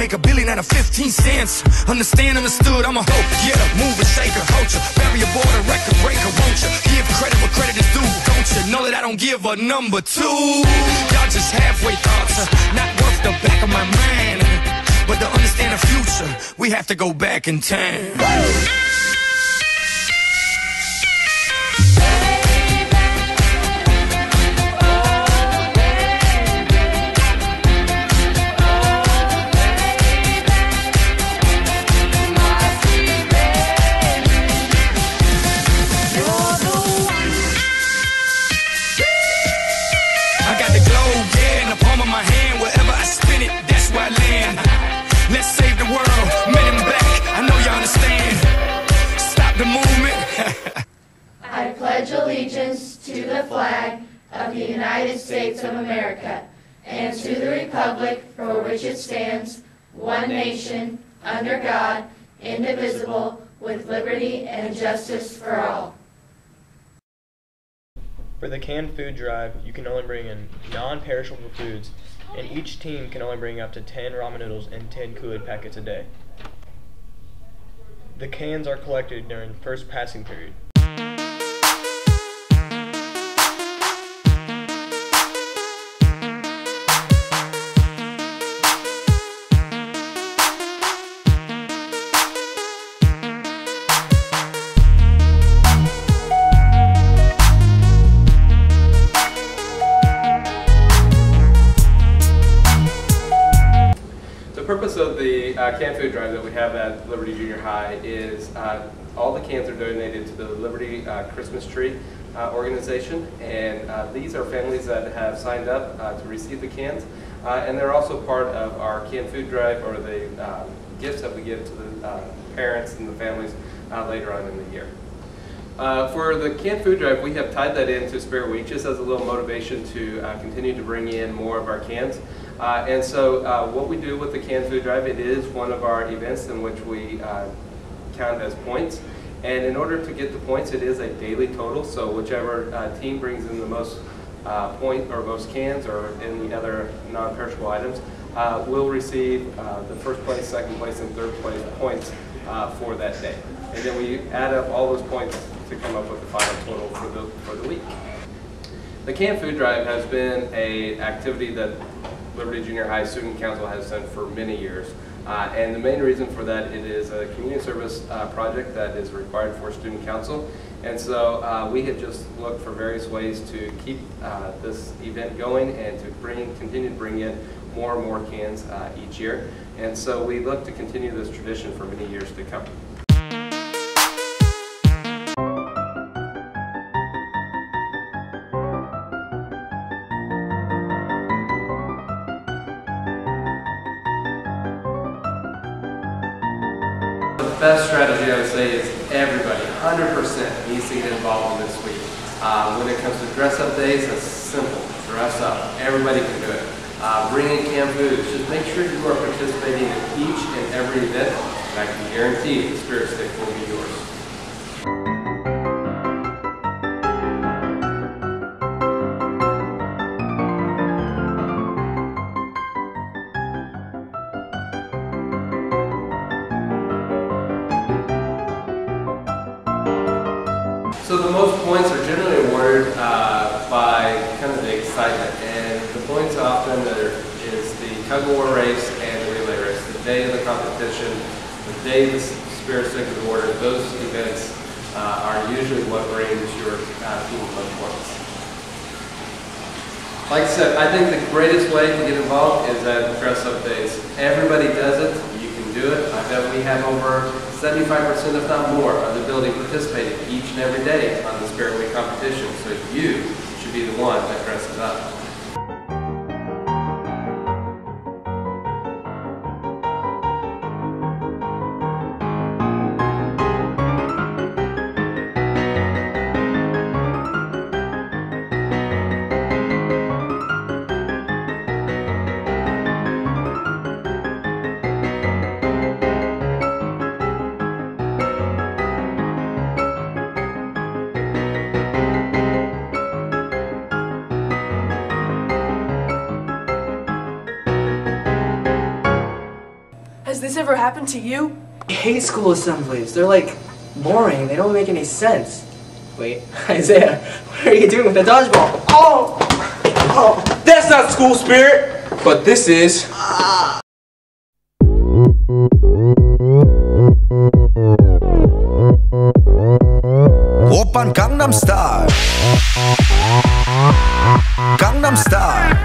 make a billion out of 15 cents. Understand, understood, I'm a hoe, yeah, mover, shaker, culture, barrier border, record breaker, won't you? Give credit where credit is due, don't you? Know that I don't give a number two. Y'all just halfway thoughts, not worth the back of my mind. But to understand the future, we have to go back in time. I pledge allegiance to the flag of the United States of America and to the republic for which it stands, one nation, under God, indivisible, with liberty and justice for all. For the canned food drive, you can only bring in non-perishable foods, and each team can only bring up to 10 ramen noodles and 10 Kool-Aid packets a day. The cans are collected during the first passing period. The purpose of the canned food drive that we have at Liberty Junior High is all the cans are donated to the Liberty Christmas Tree organization, and these are families that have signed up to receive the cans, and they're also part of our canned food drive, or the gifts that we give to the parents and the families later on in the year. For the canned food drive, we have tied that into Spirit Week just as a little motivation to continue to bring in more of our cans. And so what we do with the canned food drive, it is one of our events in which we count as points. And in order to get the points, it is a daily total. So whichever team brings in the most points or most cans or any other non-perishable items will receive the first place, second place, and third place points for that day. And then we add up all those points to come up with the final total for the week. The canned food drive has been an activity that Liberty Junior High Student Council has done for many years. And the main reason for that, it is a community service project that is required for Student Council. And so we have just looked for various ways to keep this event going and to continue to bring in more and more cans each year. And so we look to continue this tradition for many years to come. The best strategy, I would say, is everybody, 100%, needs to get involved in this week. When it comes to dress-up days, it's simple. Dress up. Everybody can do it. Bring in canned foods. Just make sure you are participating in each and every event, and I can guarantee the Spirit Stick will be yours. So the most points are generally awarded by kind of the excitement, and the points often is the tug of war race and the relay race. The day of the competition, the day the Spirit Stick is awarded, those events are usually what brings your team most points. Like I said, I think the greatest way to get involved is at dress-up days. Everybody does it. You can do it. I bet we have over 75%, if not more, of the ability participating each and every day on the Spirit Week competition. So you should be the one that dresses up. Has this ever happened to you? I hate school assemblies. They're like boring. They don't make any sense. Wait, Isaiah, what are you doing with the dodgeball? Oh! Oh! That's not school spirit, but this is. 오빤 강남스타일 강남스타일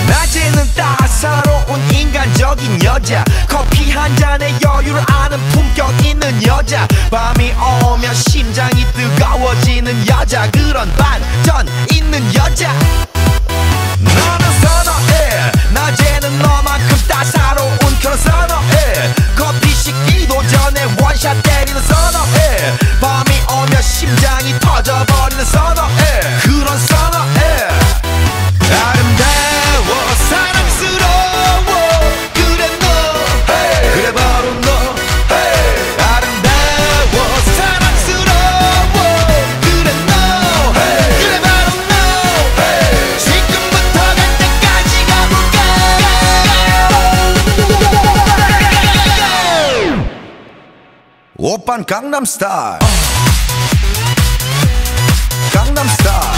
낮에는 따사로운 인간적인 여자 커피 한 잔에 여유를 아는 품격 있는 여자 밤이 오면 심장이 뜨거워지는 여자 그런 반전 있는 여자 나는 선호해 낮에는 너만큼 따사로운 그런 선호해 커피 식기도 전에 원샷 때리는 선호해 밤이 오면 심장이 터져버리는 선호해 그런 선호해 아름다워 사랑스러워 그래 너 hey. 그래 바로 너 hey. 아름다워 사랑스러워 그래 너 hey. 그래 바로 너 hey. 지금부터 갈 때까지 가볼까 오빤 강남스타일 강남스타일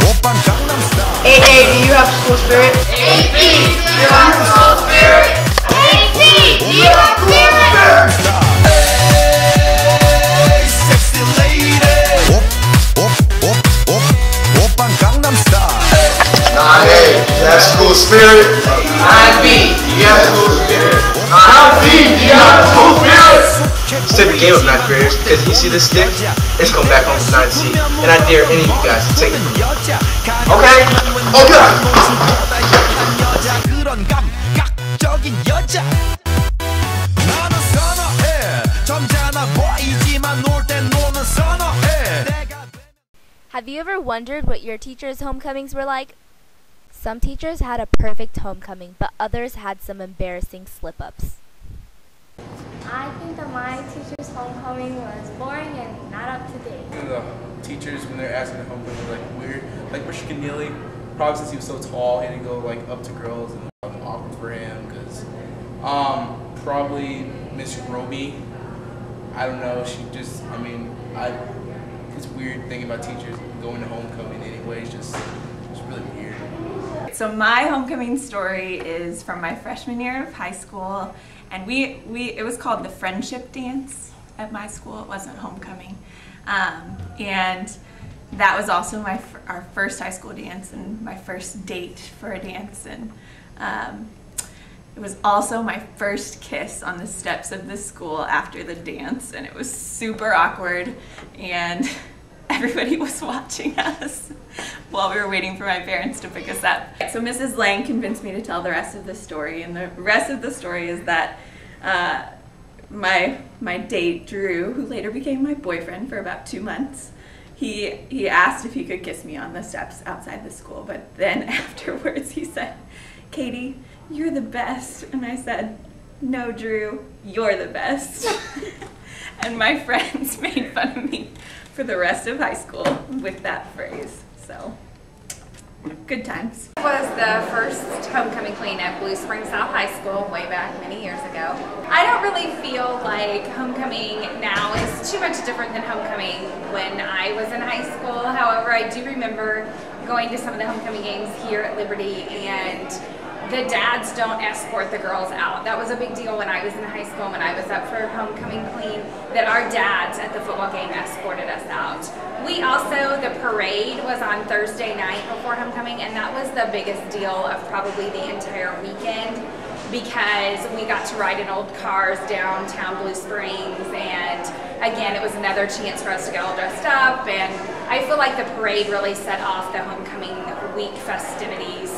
오빤 강남스타일 8A, do you have school spirit? 8B, do you have school spirit? 8C, do you have school spirit? Hey, sexy lady 오빤 강남스타일 9A, you have school spirit? 9B, you have school spirit? 9B, you have school spirit? Let's take the game of 9th graders, because you see this stick, it's going back home to 9C, and I dare any of you guys to take it from me. Okay? Okay! 그런 감각적인 여자 나는 선호해 점잖아 보이지만 놀 땐 노는 선호해 Have you ever wondered what your teachers' homecomings were like? Some teachers had a perfect homecoming, but others had some embarrassing slip-ups. I think that my teacher's homecoming was boring and not up to date. The teachers, when they're asking the homecoming, were like weird. Like Mr. Keneally, probably since he was so tall, he didn't go like up to girls, and it was awkward for him. Cause probably Miss Roby, I don't know. She just, I mean, it's weird thinking about teachers going to homecoming anyway. It's just really weird. So my homecoming story is from my freshman year of high school, and it was called the Friendship Dance at my school. It wasn't homecoming, and that was also our first high school dance and my first date for a dance, and it was also my first kiss on the steps of the school after the dance, and it was super awkward, and everybody was watching us while we were waiting for my parents to pick us up. So Mrs. Lang convinced me to tell the rest of the story, and the rest of the story is that my date, Drew, who later became my boyfriend for about 2 months, he asked if he could kiss me on the steps outside the school, but then afterwards he said, "Katie, you're the best," and I said, "No, Drew, you're the best." And my friends made fun of me for the rest of high school with that phrase. So, good times. I was the first homecoming queen at Blue Springs South High School way back many years ago. I don't really feel like homecoming now is too much different than homecoming when I was in high school. However, I do remember going to some of the homecoming games here at Liberty, and the dads don't escort the girls out. That was a big deal when I was in high school, when I was up for homecoming queen, that our dads at the football game escorted us out. We also, the parade was on Thursday night before homecoming, and that was the biggest deal of probably the entire weekend, because we got to ride in old cars downtown Blue Springs, and again, it was another chance for us to get all dressed up, and I feel like the parade really set off the homecoming week festivities.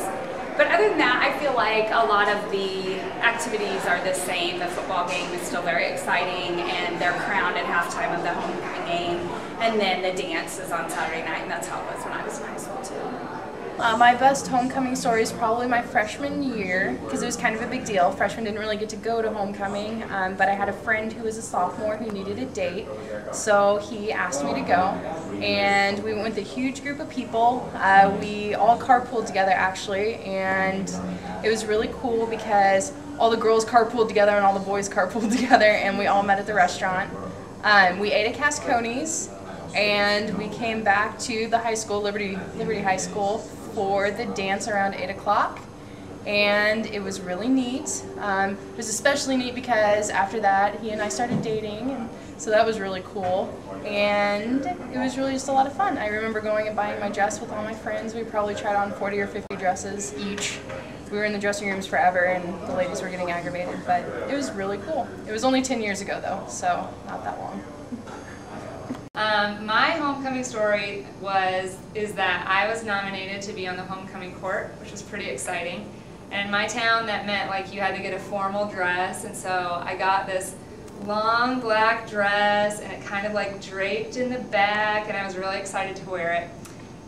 But other than that, I feel like a lot of the activities are the same. The football game is still very exciting, and they're crowned at halftime of the homecoming game. And then the dance is on Saturday night, and that's how it was when I was in high school too. My best homecoming story is probably my freshman year, because it was kind of a big deal. Freshmen didn't really get to go to homecoming, but I had a friend who was a sophomore who needed a date, so he asked me to go. and we went with a huge group of people. We all carpooled together actually, and it was really cool because all the girls carpooled together and all the boys carpooled together, and we all met at the restaurant. We ate at Cascones, and we came back to the high school, Liberty High School, for the dance around 8 o'clock. And it was really neat. It was especially neat because after that he and I started dating, and so that was really cool. And it was really just a lot of fun. I remember going and buying my dress with all my friends. We probably tried on 40 or 50 dresses each. We were in the dressing rooms forever and the ladies were getting aggravated, but it was really cool. It was only 10 years ago though, so not that long. My homecoming story is that I was nominated to be on the homecoming court, which was pretty exciting. And in my town, that meant like you had to get a formal dress, and so I got this long black dress, and it kind of like draped in the back, and I was really excited to wear it.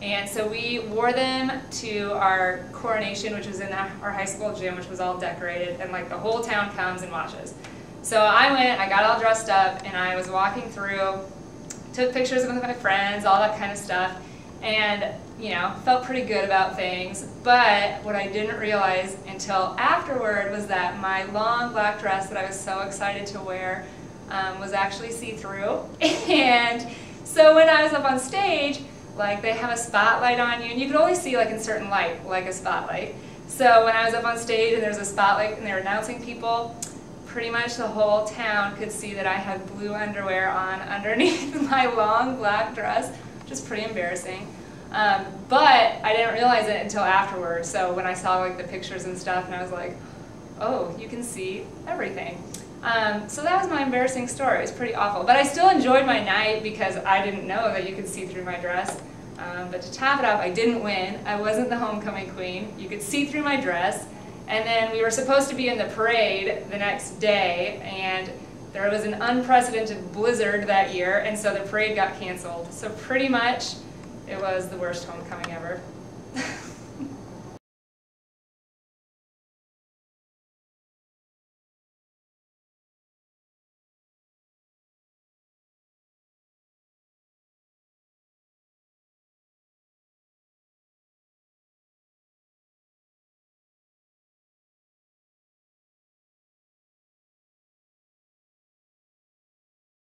And so we wore them to our coronation, which was in our high school gym, which was all decorated, and like the whole town comes and watches. So I went, I got all dressed up, and I was walking through, took pictures with my friends, all that kind of stuff, and you know, felt pretty good about things. But what I didn't realize until afterward was that my long black dress that I was so excited to wear was actually see-through. And so when I was up on stage, like they have a spotlight on you, and you could only see like in certain light, like a spotlight. So when I was up on stage and there was a spotlight and they were announcing people, pretty much the whole town could see that I had blue underwear on underneath my long black dress, which is pretty embarrassing. But I didn't realize it until afterwards. So when I saw like the pictures and stuff, and I was like, oh, you can see everything. So that was my embarrassing story. It was pretty awful. But I still enjoyed my night because I didn't know that you could see through my dress. But to top it up, I didn't win. I wasn't the homecoming queen. You could see through my dress. And then we were supposed to be in the parade the next day, and there was an unprecedented blizzard that year, and so the parade got canceled. So pretty much, it was the worst homecoming ever.